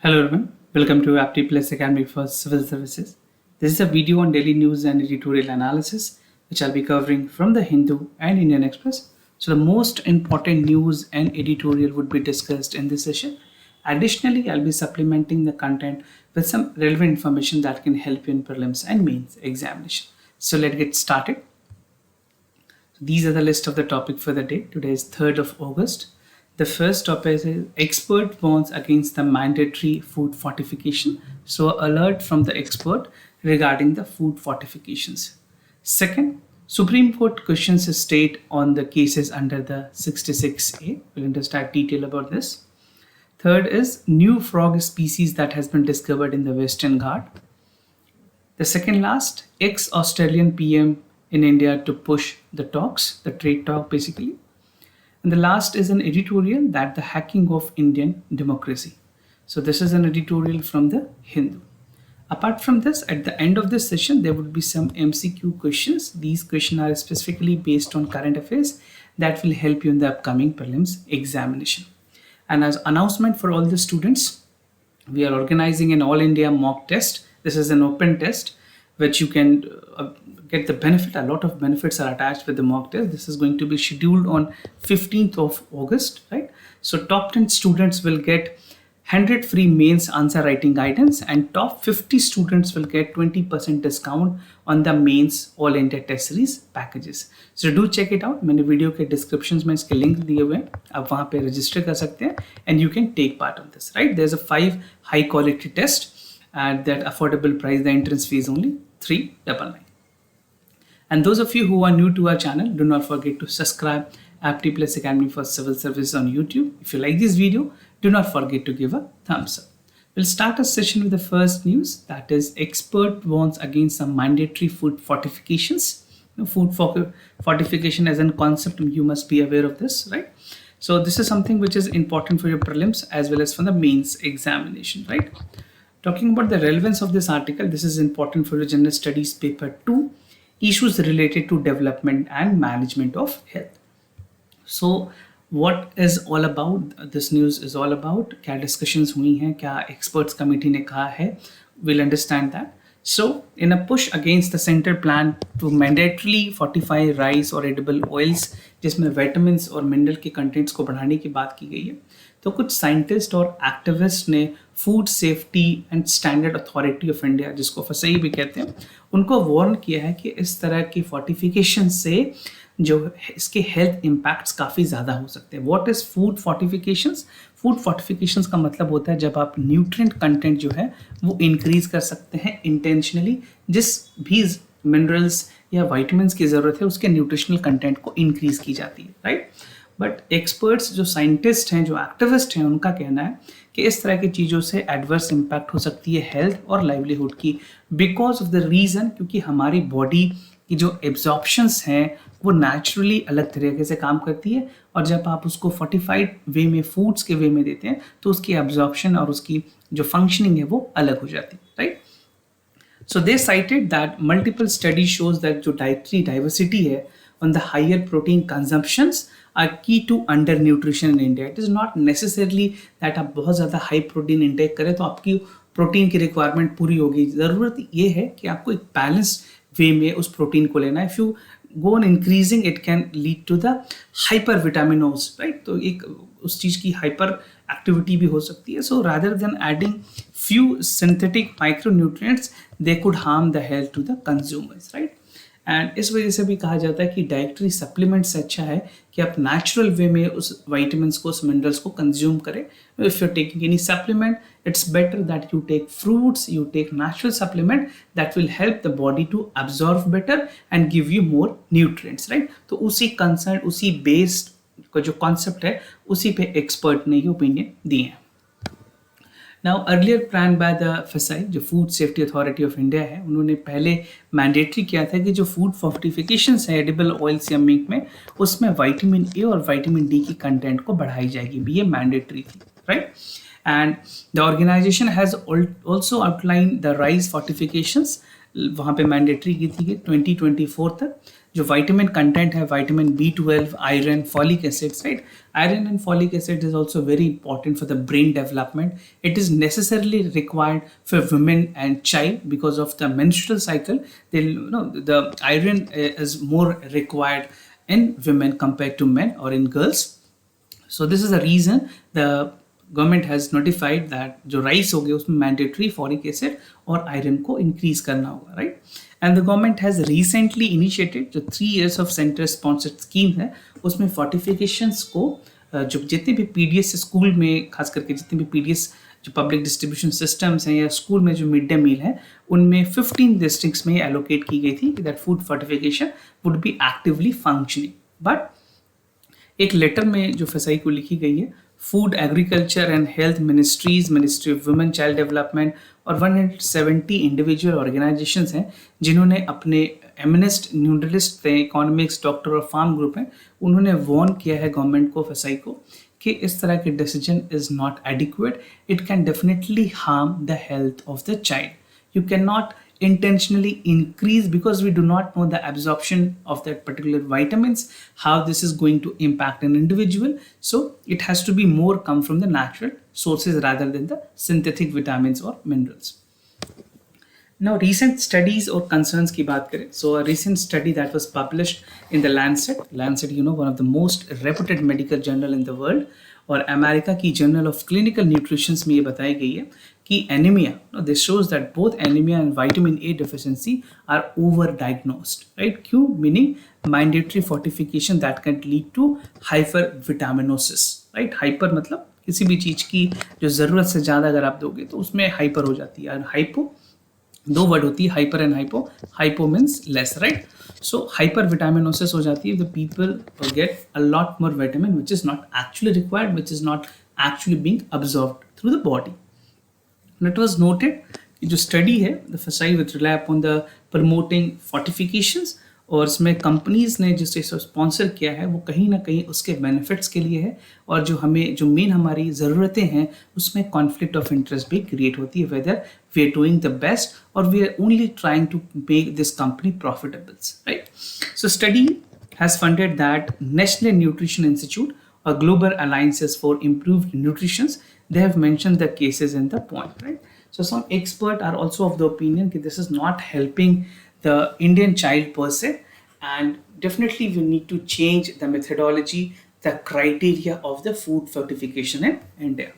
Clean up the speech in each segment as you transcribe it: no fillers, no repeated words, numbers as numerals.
Hello everyone, welcome to Apti Plus Academy for Civil Services. This is a video on daily news and editorial analysis which I'll be covering from the Hindu and Indian Express. So the most important news and editorial would be discussed in this session. Additionally, I'll be supplementing the content with some relevant information that can help you in prelims and mains examination. So let's get started. These are the list of the topic for the day. Today is 3rd of August. The first topic is expert warns against the mandatory food fortification. So alert from the expert regarding the food fortifications. Second, Supreme Court questions the state on the cases under the 66A. We'll understand detail about this. Third is new frog species that has been discovered in the Western Ghats. The second last, ex-Australian PM in India to push the talks, the trade talk basically. And the last is an editorial that the hacking of Indian democracy. So this is an editorial from the Hindu. Apart from this, at the end of this session, there would be some MCQ questions. These questions are specifically based on current affairs that will help you in the upcoming prelims examination. And as announcement for all the students, we are organizing an all India mock test. This is an open test which you can get the benefit. A lot of benefits are attached with the mock test. This is going to be scheduled on 15th of August, right? So top 10 students will get 100 free mains answer writing guidance, and top 50 students will get 20% discount on the mains all India test series packages. So do check it out. मैंने video के description में इसके link दिए हुए हैं, आप वहाँ पे रजिस्टर कर सकते हैं and you can take part on this, right? There's a 5 high quality test at that affordable price. The entrance fee is only $399. And those of you who are new to our channel, do not forget to subscribe Apti Plus Academy for Civil Service on YouTube. If you like this video, do not forget to give a thumbs up. We'll start a session with the first news, that is expert warns against some mandatory food fortifications. Food fortification as a concept, you must be aware of this, right? So this is something which is important for your prelims as well as for the mains examination, right? Talking about the relevance of this article, this is important for your general studies paper 2, issues related to development and management of health. So what is all about, this news is all about, क्या discussions हुई हैं, क्या experts committee ने कहा है, we'll understand that. So in a push against the center plan to mandatorily fortify rice or edible oils, जिसमें vitamins और mineral के contents को बढ़ाने की बात की गई है, तो कुछ साइंटिस्ट और एक्टिविस्ट ने food safety and standard authority of India, जिसको FSSAI भी कहते हैं, उनको वार्न किया है कि इस तरह की फोर्टिफिकेशन से जो इसके हेल्थ इम्पैक्ट्स काफ़ी ज़्यादा हो सकते हैं. What is food fortifications? Food fortifications का मतलब होता है जब आप न्यूट्रिएंट कंटेंट जो है वो इंक्रीज कर सकते हैं इंटेंशनली, जिस भी मिनरल्स या वाइटामिन्स की ज़रूरत है उसके न्यूट्रिशनल कंटेंट को इंक्रीज की जाती है, राइट? बट एक्सपर्ट्स जो साइंटिस्ट हैं, जो एक्टिविस्ट हैं, उनका कहना है कि इस तरह की चीज़ों से एडवर्स इम्पैक्ट हो सकती है हेल्थ और लाइवलीहुड की, बिकॉज ऑफ द रीज़न, क्योंकि हमारी बॉडी की जो एब्जॉर्प्शंस हैं वो नेचुरली अलग तरीके से काम करती है, और जब आप उसको फोर्टिफाइड वे में, फूड्स के वे में देते हैं तो उसकी एब्जॉर्प्शन और उसकी जो फंक्शनिंग है वो अलग हो जाती है, right? So they cited that multiple studies shows that जो dietary diversity है on the higher protein consumptions are key to undernutrition in India. It is not necessarily that आप बहुत ज़्यादा high protein intake करें तो आपकी प्रोटीन की requirement पूरी होगी. ज़रूरत ये है कि आपको एक बैलेंस्ड वे में उस प्रोटीन को लेना है. If you go on increasing, it can lead to the hypervitaminosis, right? तो एक उस चीज़ की हाइपर एक्टिविटी भी हो सकती है. So rather than adding few synthetic micronutrients, they could harm the health to the consumers, right? And इस वजह से भी कहा जाता है कि डाइटरी सप्लीमेंट से अच्छा है कि आप नेचुरल वे में उस वाइटामिन्स को, उस मिनरल्स को कंज्यूम करें. If you taking any supplement, it's better that you take fruits, you take natural supplement that will help the body to absorb better and give you more nutrients, right? तो उसी concern, उसी based का जो concept है उसी पे expert ने ये ओपिनियन दिए हैं. Now earlier plan by the FSSAI, जो food safety authority of India है, उन्होंने पहले मैंडेटरी किया था कि जो फूड फोर्टिफिकेशंस है एडिबल ऑयल्स या मीट में, उसमें विटामिन ए और विटामिन डी की कंटेंट को बढ़ाई जाएगी. ये मैंडेटरी थी, right? And the organisation has also outline the rice fortifications वहाँ पे मैंडेटरी की थी कि 2024 तक जो विटामिन कंटेंट है, vitamin B12, iron, folic acids, right. Iron and folic acid is also very important for the brain development. It is necessarily required for women and child because of the menstrual cycle. The iron is more required in women compared to men or in girls. So this is the reason the government has notified that जो rice हो गया उसमें mandatory folic acid और iron को increase करना होगा, right. And the government has recently initiated जो 3 years of centre sponsored scheme है उसमें फोर्टिफिकेशंस को जो जितने भी पीडीएस स्कूल में, खास करके जितने भी पीडीएस जो पब्लिक डिस्ट्रीब्यूशन सिस्टम्स हैं या स्कूल में जो मिड डे मील है उनमें 15 डिस्ट्रिक्ट्स में एलोकेट की गई थी that food fortification would be actively functioning. But एक लेटर में जो FSSAI को लिखी गई है, food agriculture and health ministries, ministry of women child development और 170 इंडिविजुअल ऑर्गेनाइजेशंस हैं जिन्होंने अपने एमिनेस्ट न्यूट्रलिस्ट थे, इकोनॉमिक्स, डॉक्टर और फार्म ग्रुप हैं, उन्होंने वार्न किया है गवर्नमेंट को, FSSAI को, कि इस तरह के decision is not adequate. It can definitely harm the health of the child. You cannot intentionally increase because we do not know the absorption of that particular vitamins, how this is going to impact an individual. So it has to be more come from the natural sources rather than the synthetic vitamins or minerals. Now recent studies or concerns की बात करें, so a recent study that was published in the Lancet, one of the most reputed medical journal in the world, और America की journal of clinical nutrition में ये बताई गई है कि anaemia, this shows that both anaemia and vitamin A deficiency are over diagnosed, right. क्यों? Meaning mandatory fortification that can lead to hypervitaminosis, right. Hyper मतलब किसी भी चीज़ की जो ज़रूरत से ज़्यादा अगर आप दोगे तो उसमें हाइपर हो जाती है. और हाइपो, 2 वर्ड होती है, hyper and hypo. Hypo means less, right. So hypervitaminosis हो जाती है, the people get a lot more vitamin which is not actually required, which is not actually being absorbed through the body. And it was noted कि जो study है, the FSSAI will rely upon the promoting fortifications, और इसमें companies ने जिसे sponsor किया है वो कहीं ना कहीं उसके बेनिफिट्स के लिए है, और जो हमें जो मेन हमारी ज़रूरतें हैं उसमें कॉन्फ्लिक्ट ऑफ इंटरेस्ट भी क्रिएट होती है, whether we are doing the best और we are only trying to make this company profitables, right. So study has funded that national nutrition institute और global alliances for improved nutrition, they have mentioned the cases in the point, right. So some experts are also of the opinion that this is not helping the Indian child per se, and definitely we need to change the methodology, the criteria of the food fortification in India.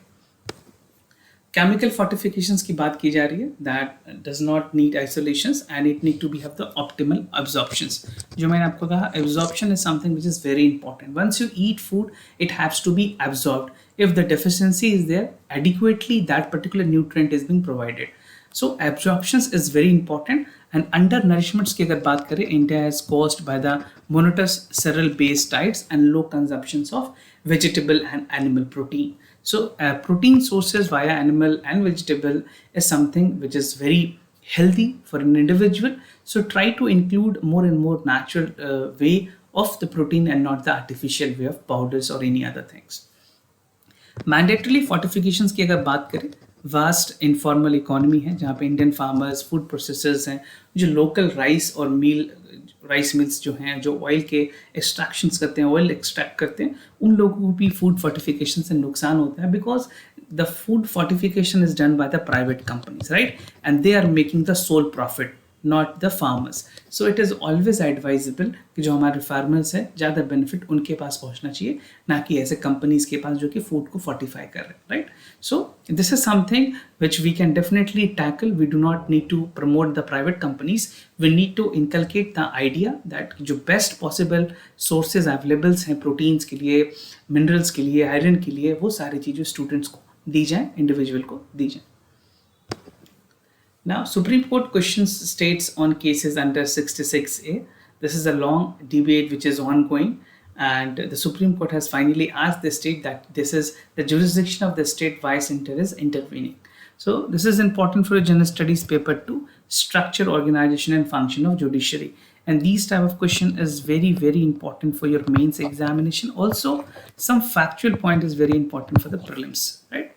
Chemical fortifications की बात की जा रही है, that does not need isolations and it need to be have the optimal absorptions. जो मैंने आपको कहा, absorption is something which is very important. Once you eat food, it has to be absorbed. If the deficiency is there, adequately that particular nutrient is being provided. So absorptions is very important. And undernourishments की अगर बात करें, India is caused by the monotonous cereal based diets and low consumptions of vegetable and animal protein. So protein sources via animal and vegetable is something which is very healthy for an individual. So try to include more and more natural way of the protein and not the artificial way of powders or any other things. Mandatorily fortifications की अगर बात करें, vast informal economy है जहाँ पे Indian farmers, food processors हैं, जो local rice और राइस मिल्स जो हैं, जो ऑयल के एक्सट्रैक्शंस करते हैं, ऑयल एक्सट्रैक्ट करते हैं, उन लोगों को भी फूड फोर्टिफिकेशन से नुकसान होता है, because the food fortification is done by the private companies, right, and they are making the sole profit, not the farmers. So it is always advisable कि जो हमारे फार्मर्स हैं ज़्यादा बेनिफिट उनके पास पहुंचना चाहिए, ना कि ऐसे कंपनीज के पास जो कि फूड को फोर्टिफाई कर रहे हैं, right. So this is something which we can definitely tackle. We do not need to promote the private companies, we need to inculcate the idea that जो बेस्ट पॉसिबल सोर्सेज अवेलेबल्स हैं proteins के लिए, minerals के लिए, iron के लिए, वो सारी चीज़ें स्टूडेंट्स को दी जाएँ, इंडिविजुअल को दी जाएँ. Now, Supreme Court questions states on cases under 66A. This is a long debate which is ongoing, and the Supreme Court has finally asked the state that this is the jurisdiction of the state vice center is intervening. So this is important for a general studies paper 2, structure, organization and function of judiciary. And these type of question is very, very important for your mains examination. Also, some factual point is very important for the prelims, right?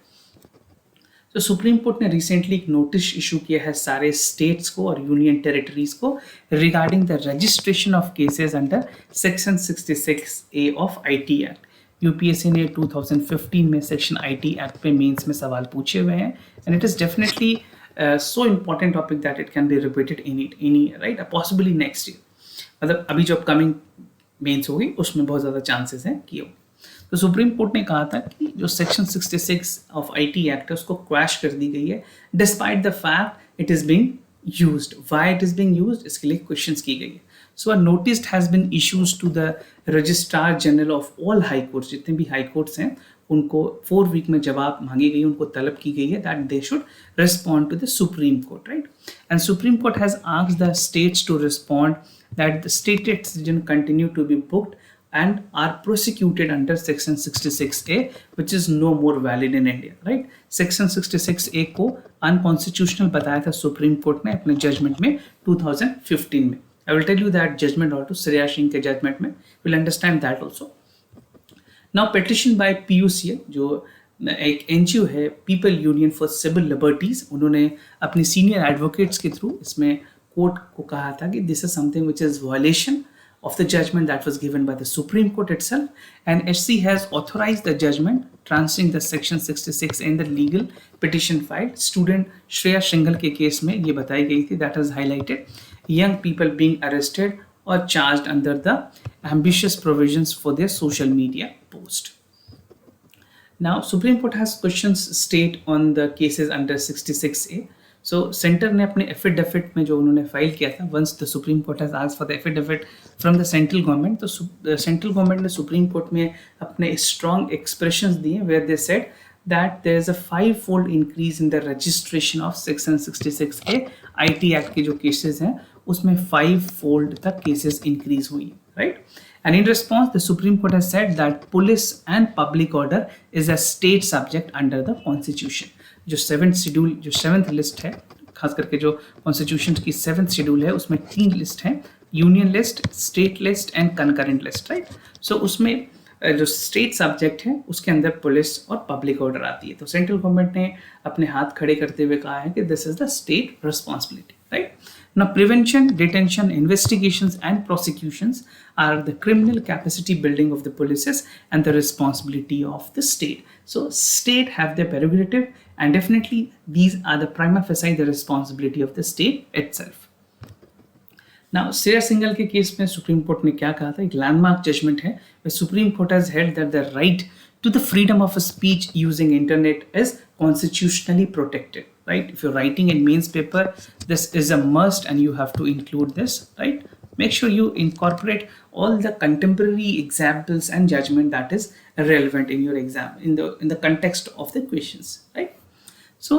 तो supreme court ने recently एक notice issue किया है सारे states को और union territories को regarding the registration of cases under section 66A of IT act. UPSC ने 2015 में सेक्शन आईटी एक्ट पे मेंस में सवाल पूछे हुए हैं and it is definitely so important topic that it can be repeated any right possibly next year. मतलब अभी जो अपकमिंग मेंस होगी उसमें बहुत ज़्यादा चांसेस हैं कि हो। तो सुप्रीम कोर्ट ने कहा था कि जो सेक्शन 66 ऑफ आईटी एक्ट है उसको क्रैश कर दी गई है despite the fact it is being used. Why it is being used इसके लिए क्वेश्चंस की गई है। So a notice has been issues to the registrar general of all high courts, जितने भी हाई कोर्ट्स हैं उनको 4 वीक में जवाब मांगी गई, उनको तलब की गई है that they should respond to the Supreme Court, right. And Supreme Court has asked the states to respond that the stated citizen continue to be booked and are prosecuted under section 66A which is no more valid in India, right। section 66A को unconstitutional बताया था supreme court ने अपने judgement में 2015 में। I will tell you that judgment also Shreya Singh के judgement में, will understand that also। now petition by PUCL जो एक एनजीओ है People Union for Civil Liberties, उन्होंने अपनी सीनियर एडवोकेट्स के थ्रू इसमें कोर्ट को कहा था कि this is something which is violation of the judgment that was given by the Supreme Court itself, and HC has authorized the judgment transferring the section 66 in the legal petition filed। Student Shreya Shinghal के case में ये बताई गई थी, that is highlighted, young people being arrested or charged under the ambitious provisions for their social media post। Now Supreme Court has questions state on the cases under 66A। So centre ने अपने affidavit में जो उन्होंने file किया था, once the Supreme Court has asked for the affidavit from the central government, तो central government ने Supreme Court में अपने स्ट्रॉन्ग एक्सप्रेशंस दिए where they said that there is a 5-fold increase in the registration of section 66A IT Act के जो cases हैं उसमें 5-fold तक केसेस इंक्रीज हुई, right. And in response, the Supreme Court has said that police and public order is a state subject under the Constitution। जो 7th schedule, जो 7th list है, खास करके जो कॉन्स्टिट्यूशन की 7th शेड्यूल है उसमें 3 लिस्ट हैं, union list, state list and concurrent list, right. So उसमें जो स्टेट सब्जेक्ट है उसके अंदर पुलिस और पब्लिक ऑर्डर आती है। तो सेंट्रल गवर्नमेंट ने अपने हाथ खड़े करते हुए कहा है कि this is the state responsibility, right. Now, prevention, detention, investigations, and prosecutions are the criminal capacity building of the polices and the responsibility of the state. So, state have their prerogative, and definitely these are the prima facie the responsibility of the state itself. Now, Shreya Singhal के case में supreme court ने क्या कहा था, एक landmark judgement है। Supreme Court has held that the right to the freedom of speech using internet is constitutionally protected, right। if you're writing in mains paper, this is a must and you have to include this, right। make sure you incorporate all the contemporary examples and judgment that is relevant in your exam in the context of the questions, right। So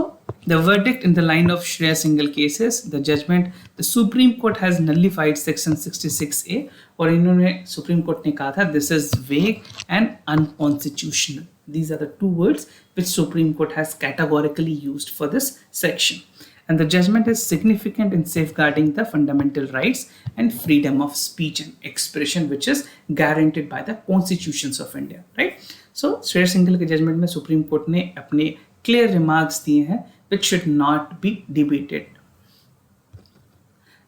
the verdict in the line of Shreya Singhal cases, the judgment, the Supreme Court has nullified section 66A और इन्होंने supreme court ने कहा था this is vague and unconstitutional। These are the 2 words which Supreme Court has categorically used for this section, and the judgment is significant in safeguarding the fundamental rights and freedom of speech and expression which is guaranteed by the constitutions of India, right। So Shreya Singhal के judgment में supreme court ने अपने clear remarks दिए हैं which should not be debated।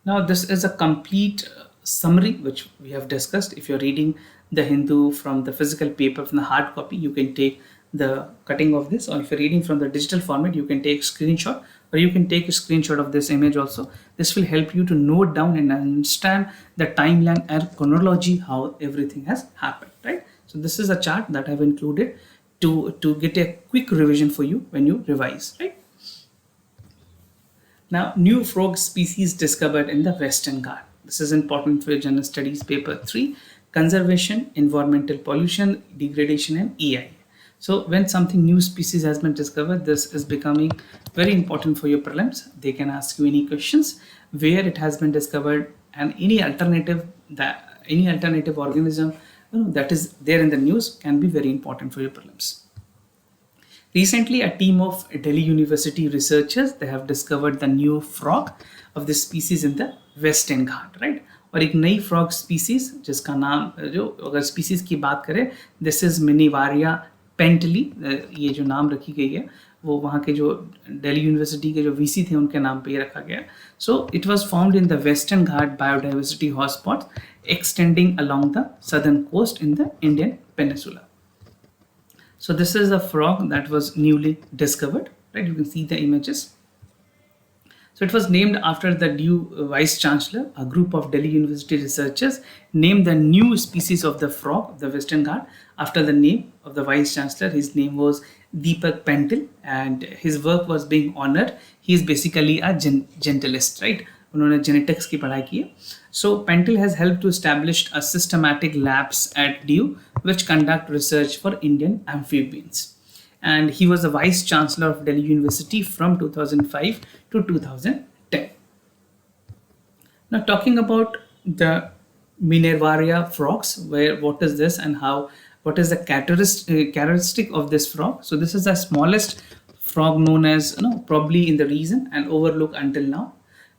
Now this is a complete summary which we have discussed। if you're reading the Hindu from the physical paper, from the hard copy, you can take the cutting of this, or if you're reading from the digital format you can take screenshot, or you can take a screenshot of this image also। This will help you to note down and understand the timeline and chronology how everything has happened, right। So this is a chart that I've included to get a quick revision for you when you revise, right। Now, new frog species discovered in the Western Ghats. This is important for General Studies paper 3, conservation, environmental pollution, degradation and EI। So when something new species has been discovered, this is becoming very important for your prelims। They can ask you any questions where it has been discovered and any alternative organism that is there in the news can be very important for your prelims। Recently, a team of Delhi University researchers, they have discovered the new frog of this species in the Western Ghats, right। और एक नई frog species जिसका नाम, जो अगर species की बात करें, this is Minivaria penteli, ये जो नाम रखी गई है वो वहाँ के जो दिल्ली यूनिवर्सिटी के जो वीसी थे उनके नाम पे ये रखा गया. So it was found in the Western Ghat biodiversity hotspot extending along the southern coast in the Indian पेनिnsula. So this is a frog that was newly discovered, right? You can see the images. So it was named after the new vice chancellor. A group of Delhi University researchers named the new species of the frog, the Western Ghat, after the name of the vice chancellor. His name was Deepak Pentil, and his work was being honored. He is basically a genetist, right? उन्होंने genetics की पढ़ाई की है. So Pentil has helped to establish a systematic labs at DU which conduct research for Indian amphibians. And he was the vice chancellor of Delhi University from 2005 to 2010. Now talking about the Minervaria frogs, what is this and what is the characteristic of this frog? So this is the smallest frog known as, probably in the region and overlooked until now.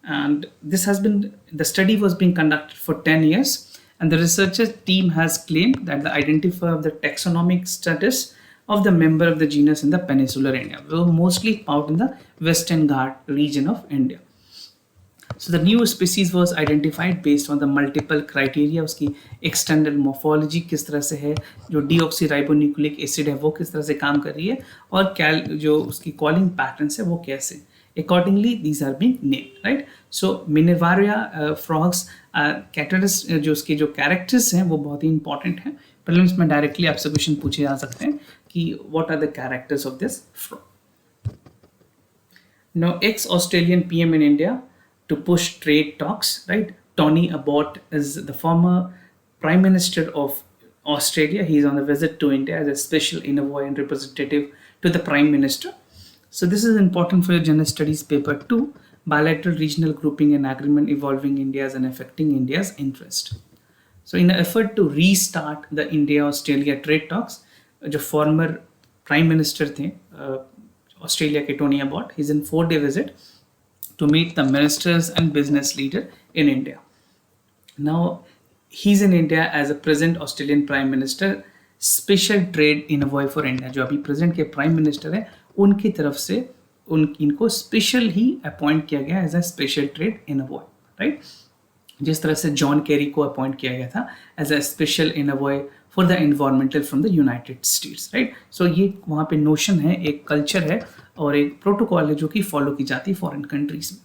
And the study was being conducted for 10 years, and the researchers team has claimed that the identifier of the taxonomic status of the member of the genus in the peninsular India, mostly found in the Western Ghat region of India. So the new species was identified based on the multiple criteria. उसकी external morphology किस तरह से है, जो deoxyribonucleic acid है वो किस तरह से काम कर रही है, और जो उसकी calling patterns है वो कैसे. Accordingly, these are being named, right? So Minervaria frogs जो उसके जो characters हैं वो बहुत ही important हैं. Prelims में directly आपसे question पूछे जा सकते हैं कि what are the characters of this frog. Now, ex-Australian PM in India to push trade talks, right? Tony Abbott is the former Prime Minister of Australia. He is on a visit to India as a special envoy and representative to the Prime Minister. So this is important for your General Studies paper 2, bilateral regional grouping and agreement involving India's and affecting India's interest. So in an effort to restart the India-Australia trade talks, जो former Prime Minister थे Australia के Tony Abbott, he's in 4-day visit to meet the ministers and business leader in India. Now, he's in India as a present Australian Prime Minister, special trade envoy for India. जो अभी present के Prime Minister है, उनकी तरफ से इनको special ही appoint किया गया as a special trade envoy, right? जिस तरह से जॉन केरी को अपॉइंट किया गया था as a special envoy for the environmental from the United States, right? So ये वहाँ पे नोशन है, एक कल्चर है और एक प्रोटोकॉल है जो कि फॉलो की जाती है फॉरेन कंट्रीज में.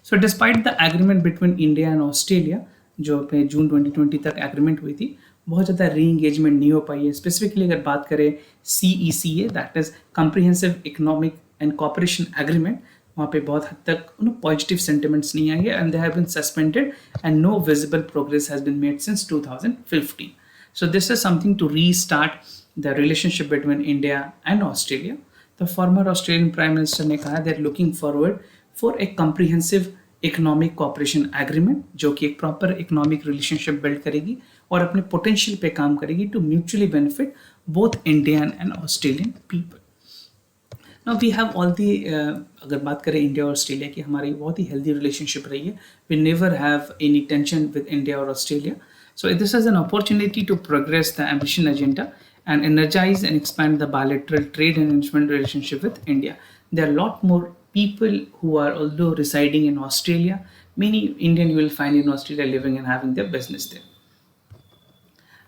So despite the agreement between India and Australia, जो अपने जून 2020 तक एग्रीमेंट हुई थी, बहुत ज़्यादा री एंगेजमेंट नहीं हो पाई है. स्पेसिफिकली अगर बात करें CECA, that is comprehensive economic and cooperation agreement, वहाँ पे बहुत हद तक पॉजिटिव सेंटिमेंट्स नहीं आई है, and they have been suspended and no visible progress has been made since 2015. So this is something to restart the relationship between India and Australia. The former Australian prime minister ने कहा they are looking forward for a comprehensive economic cooperation agreement, जो कि एक proper economic relationship build करेगी और अपने potential पे काम करेगी to mutually benefit both Indian and Australian people. Now we have all the, अगर बात करें इंडिया और ऑस्ट्रेलिया की, हमारी बहुत ही हेल्दी रिलेशनशिप रही है. We never have any tension with India और Australia. So this is an opportunity to progress the ambition agenda and energize and expand the bilateral trade and investment relationship with India. There are a lot more people who are although residing in Australia. Many Indian you will find in Australia living and having their business there.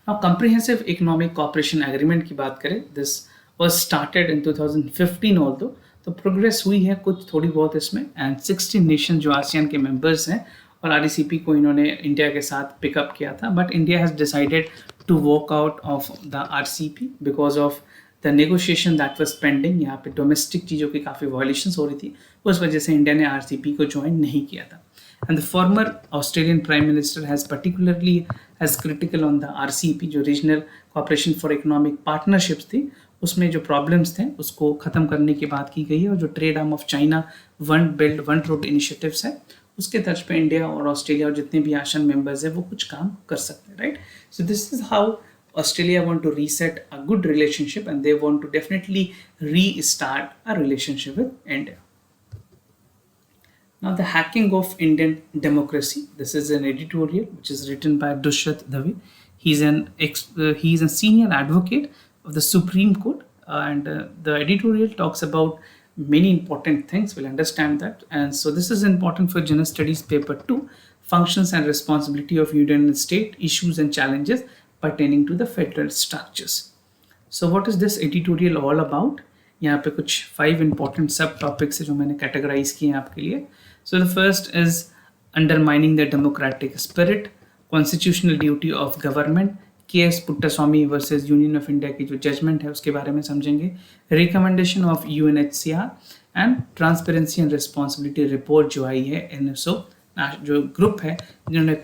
Now, comprehensive economic cooperation agreement की बात करें, this was started in 2015 although, तो progress हुई है कुछ थोड़ी बहुत इसमें, एंड 16 नेशन जो आसियान के मेंबर्स हैं और RCEP को इन्होंने इंडिया के साथ पिकअप किया था, but India has decided to walk out of the RCEP because of the negotiation that was pending. यहाँ पे डोमेस्टिक चीज़ों की काफ़ी वायलेशंस हो रही थी, उस वजह से इंडिया ने RCEP को ज्वाइन नहीं किया था. And the former Australian prime minister has particularly has critical on the RCEP, जो regional corporation for economic partnerships थी, उसमें जो प्रॉब्लम्स थे उसको ख़त्म करने की बात की गई है, और जो trade arm of China one belt one road initiatives है उसके तर्ज पे इंडिया और ऑस्ट्रेलिया और जितने भी आसियान मेंबर्स हैं वो कुछ काम कर सकते हैं, right? So this is how Australia want to reset a good relationship and they want to definitely restart a relationship with India. Now, the hacking of Indian democracy. This is an editorial which is written by Dushrat Dave. He is a senior advocate of the Supreme Court, and the editorial talks about many important things. We'll understand that. And so this is important for General Studies Paper 2, Functions and Responsibility of Union and State, Issues and Challenges Pertaining to the Federal Structures. So what is this editorial all about? यहाँ पे कुछ 5 important सब topics है जो मैंने categorize किए हैं आपके लिए. So the first is undermining the democratic spirit, constitutional duty of government, K S Puttaswamy versus union of India की जो जजमेंट है उसके बारे में समझेंगे, recommendation of UNHCR and transparency and responsibility report जो आई है एनएसओ जो ग्रुप है जिन्होंने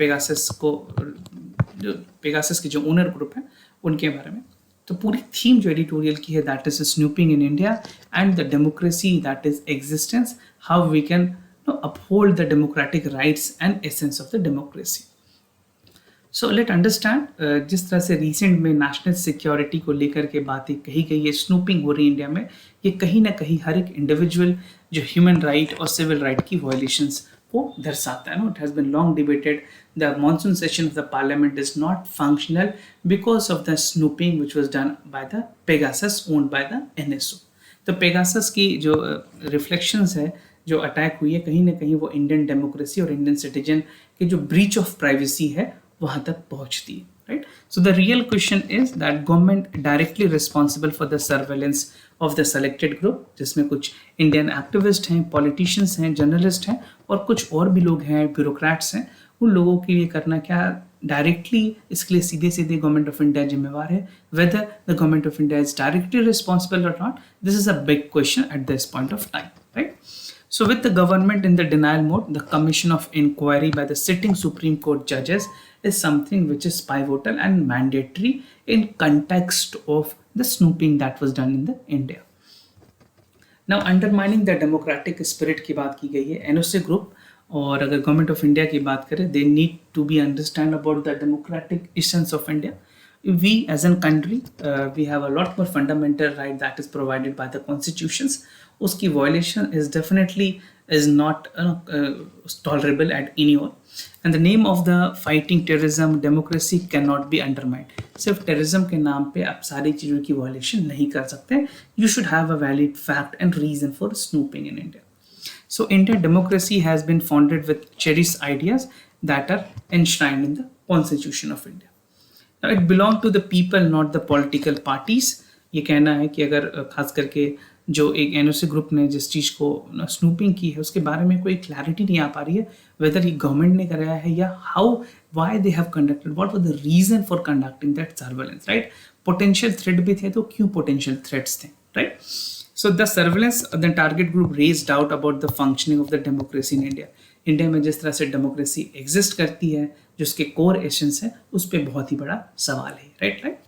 पेगासस के जो ओनर ग्रुप है उनके बारे में. तो पूरी थीम जो एडिटोरियल की है that is snooping in India and the democracy that is existence, how we can uphold the democratic rights and essence of the democracy. So let understand जिस तरह से रिसेंट में नेशनल सिक्योरिटी को लेकर के बातें कही गई है, स्नूपिंग हो रही है इंडिया में, ये कहीं ना कहीं हर एक इंडिविजुअल जो ह्यूमन राइट और सिविल राइट की वायलेशंस को दर्शाता है. It has been long debated the monsoon session of the parliament is not functional because of the snooping which was done by the Pegasus owned by the NSO. तो Pegasus की जो reflections है जो attack हुई है कहीं ना कहीं वो इंडियन डेमोक्रेसी और इंडियन सिटीजन के जो ब्रीच ऑफ प्राइवेसी है वहां तक पहुंचती है. Right. So the real question is that government directly responsible for the surveillance of the selected group, जिसमें कुछ इंडियन एक्टिविस्ट हैं, पॉलिटिशियंस हैं, जर्नलिस्ट हैं और कुछ और भी लोग हैं, ब्यूरोक्रेट्स हैं. उन लोगों के लिए करना क्या डायरेक्टली, इसके लिए सीधे सीधे गवर्नमेंट ऑफ इंडिया जिम्मेवार है. Whether the government of India is directly responsible और not, this is a big question at this point of time. Right. So with the government in the denial mode, the commission of inquiry by the sitting Supreme Court judges is something which is pivotal and mandatory in context of the snooping that was done in the India. Now undermining the democratic spirit की बात की गई है NOC group, और अगर government of India की बात करें they need to be understand about the democratic essence of India. We as a country we have a lot more fundamental right that is provided by the constitutions. उसकी violation is definitely is not tolerable at anyone. And the name of the fighting terrorism democracy cannot be undermined. सिर्फ terrorism के नाम पे आप सारी चीज़ों की violation नहीं कर सकते. You should have a valid fact and reason for snooping in India. So Indian democracy has been founded with cherished ideas that are enshrined in the Constitution of India. Now it belongs to the people, not the political parties. ये कहना है कि अगर खास करके जो एक NOC group ने जिस चीज़ को स्नूपिंग की है उसके बारे में कोई क्लैरिटी नहीं आ पा रही है, वेदर ये गवर्नमेंट ने कराया है या how why they have conducted, what was the reason for conducting that surveillance. Right. Potential threat भी थे तो क्यों पोटेंशियल थ्रेट्स थे. Right. So the surveillance the target group raise doubt about the functioning of the democracy in India. India में जिस तरह से democracy exist करती है, जो उसके कोर एसेंस है, उस पर बहुत ही बड़ा सवाल है. Right. Right.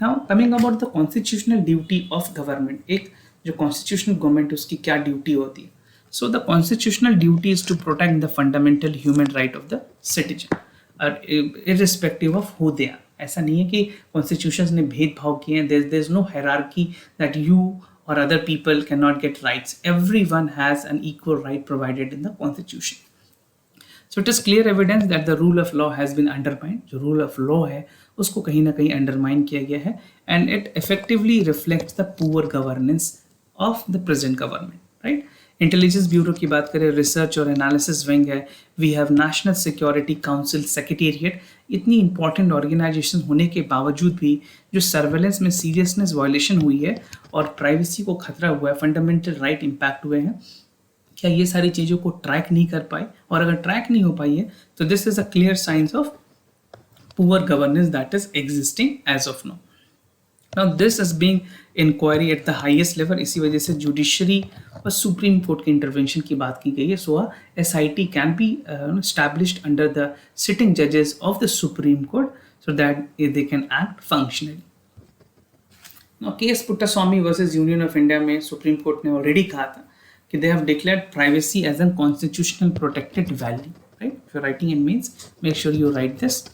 Now coming about the constitutional duty of government, एक जो कॉन्स्टिट्यूशनल गवर्नमेंट उसकी क्या ड्यूटी होती है. So the constitutional duty is to protect the fundamental human right of the citizen irrespective of who they are. ऐसा नहीं है कि कॉन्स्टिट्यूशन ने भेदभाव किए हैं. There is no hierarchy that you or other people cannot get rights. Everyone has an equal right provided in the constitution. So it is clear evidence that the rule of law has been undermined. जो rule of law है उसको कहीं ना कहीं undermine किया गया है and it effectively reflects the poor governance of the present government. Right? Intelligence bureau की बात करें, रिसर्च और एनालिसिस विंग है, we have national security council secretariat. इतनी इंपॉर्टेंट ऑर्गेनाइजेशन होने के बावजूद भी जो सर्वेलेंस में सीरियसनेस वायलेशन हुई है और प्राइवेसी को खतरा हुआ है, फंडामेंटल राइट इम्पैक्ट हुए हैं, क्या ये सारी चीज़ों को ट्रैक नहीं कर पाए? और अगर ट्रैक नहीं हो पाई है तो this is a clear signs of poor governance that is existing as of now. Now this is being inquiry at the highest level. इसी वजह से जुडिशरी और सुप्रीम कोर्ट के इंटरवेंशन की बात की गई है. सो SIT can be established under the sitting judges of the Supreme Court so that they can act functionally. Now case Puttaswamy versus union of India में सुप्रीम कोर्ट ने ऑलरेडी कहा था कि they have declared privacy as a constitutional protected value. Right? If you're writing in mains, make sure you write this.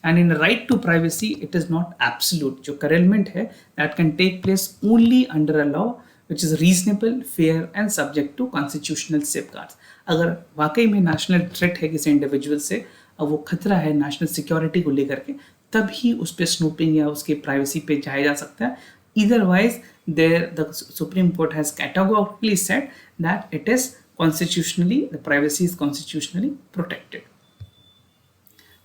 And in the right to privacy, it is not absolute. जो current है, that can take place only under a law which is reasonable, fair and subject to constitutional safeguards. अगर वाकई में national threat है किसी individual से, अब वो खतरा है national security को लेकर के, तब ही उस पर स्नूपिंग या उसके प्राइवेसी पे जाया जा सकता है. Otherwise, the Supreme Court has categorically said that it is constitutionally, the privacy is constitutionally protected.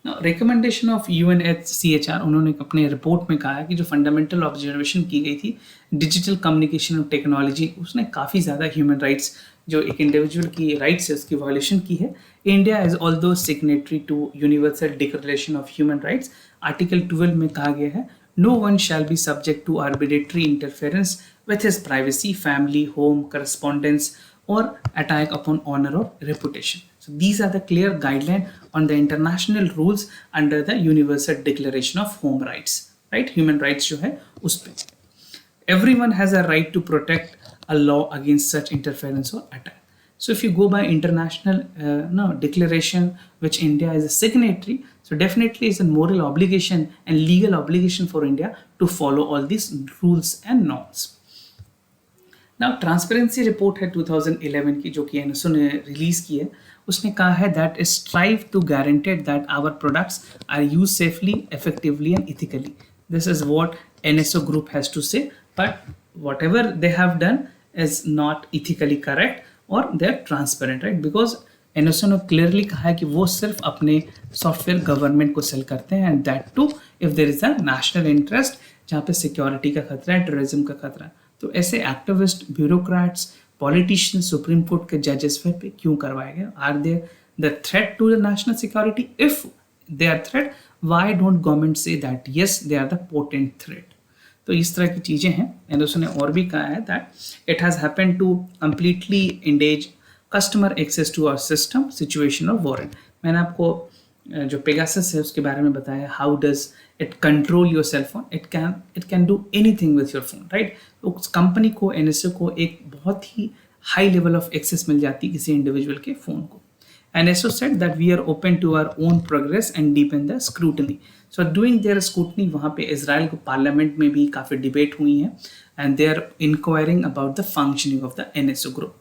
Now, recommendation of UNHCHR, उन्होंने अपने रिपोर्ट में कहा है कि जो फंडामेंटल ऑब्जर्वेशन की गई थी डिजिटल कम्युनिकेशन और टेक्नोलॉजी, उसने काफ़ी ज़्यादा ह्यूमन राइट्स, जो एक इंडिविजुअल की राइट्स है उसकी वायलेशन की है. India is although signatory to universal declaration of human rights. Article 12 में कहा गया है no one shall be subject to arbitrary interference with his privacy, family, home, correspondence, or attack upon honor or reputation. So these are the clear guidelines on the international rules under the Universal Declaration of Human Rights. Right? Human rights जो है उस पे. Everyone has a right to protect a law against such interference or attack. So if you go by international declaration, which India is a signatory, so definitely it's a moral obligation and legal obligation for India to follow all these rules and norms. Now transparency report है 2011 की, जो कि NSO ने release की है. उसने कहा है that is strive to guarantee that our products are use safely, effectively and ethically. This is what NSO group has to say, but whatever they have done is not ethically correct और they are transparent, right? Because NSO ने clearly कहा है कि वो सिर्फ अपने software government को sell करते हैं, and that too if there is a national interest जहाँ पे सिक्योरिटी का खतरा है, टेररिज्म का खतरा है. तो ऐसे activist, bureaucrats, politician, supreme court के जजेस पे क्यों करवाए गए? Are they the threat to the national security? If they are threat, why don't government say that yes they are the potent threat? तो इस तरह की चीज़ें हैं. एंड उसने और भी कहा है that it has happen to completely indulge customer access to our system situation of warrant. मैंने आपको जो पेगासस है उसके बारे में बताया. How does it control your cell phone? It can do anything with your phone, right? तो उस कंपनी को, एनएसओ को एक बहुत ही हाई लेवल ऑफ एक्सेस मिल जाती है किसी इंडिविजुअल के फ़ोन को. NSO said that we are open to our own progress and deepen the scrutiny. So doing their scrutiny, वहाँ पे इसराइल को पार्लियामेंट में भी काफ़ी डिबेट हुई है, and they are inquiring about the functioning of the NSO group.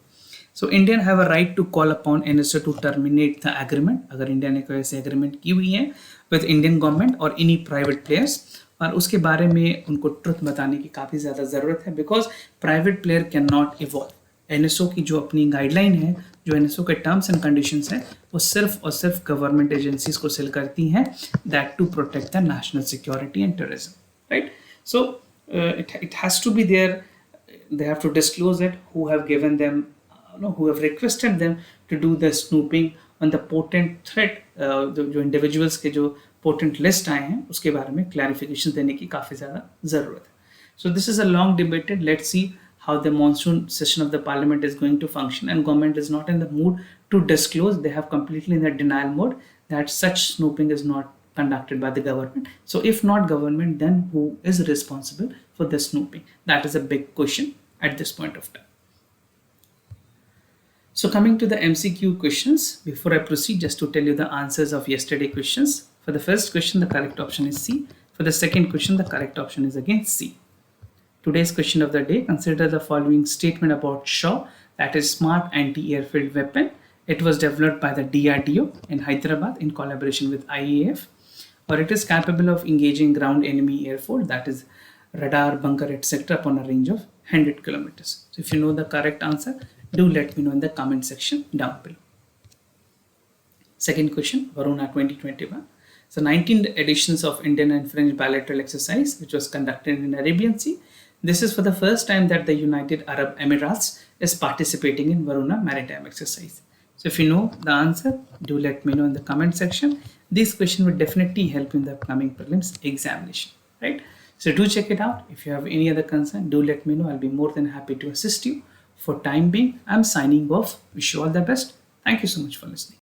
So Indian have a right to call upon NSO to terminate the agreement. अगर India ने कोई ऐसे एग्रीमेंट की हुई है with Indian government or any private players, और उसके बारे में उनको ट्रुथ बताने की काफ़ी ज़्यादा ज़रूरत है, because private player can not evolve. NSO की जो अपनी गाइडलाइन है, जो एनएसओ के टर्म्स एंड कंडीशंस हैं, वो सिर्फ और सिर्फ गवर्नमेंट एजेंसीज को सेल करती हैं, that to protect the national security and terrorism, right? So it has to be there. They have to disclose it, who have given them, who have requested them to do the snooping on the potent threat. जो individuals के जो potent list आए हैं उसके बारे में clarification देने की काफ़ी ज़्यादा ज़रूरत है. So this is a long debated. Let's see how the monsoon session of the parliament is going to function, and government is not in the mood to disclose. They have completely in the denial mode that such snooping is not conducted by the government. So if not government, then who is responsible for the snooping? That is a big question at this point of time. So coming to the MCQ questions, before I proceed, just to tell you the answers of yesterday questions. For the first question, the correct option is C. For the second question, the correct option is again C. Today's question of the day, consider the following statement about SHAW, that is Smart Anti-Airfield Weapon. It was developed by the DRDO in Hyderabad in collaboration with IAF, or it is capable of engaging ground enemy air force, that is radar, bunker, etc. upon a range of 100 kilometers. So if you know the correct answer, do let me know in the comment section down below. Second question, Varuna 2021. So 19 editions of Indian and French bilateral exercise, which was conducted in Arabian Sea. This is for the first time that the United Arab Emirates is participating in Varuna maritime exercise. So if you know the answer, do let me know in the comment section. This question will definitely help in the upcoming prelims examination, right? So do check it out. If you have any other concern, do let me know. I'll be more than happy to assist you. For time being, I'm signing off. Wish you all the best. Thank you so much for listening.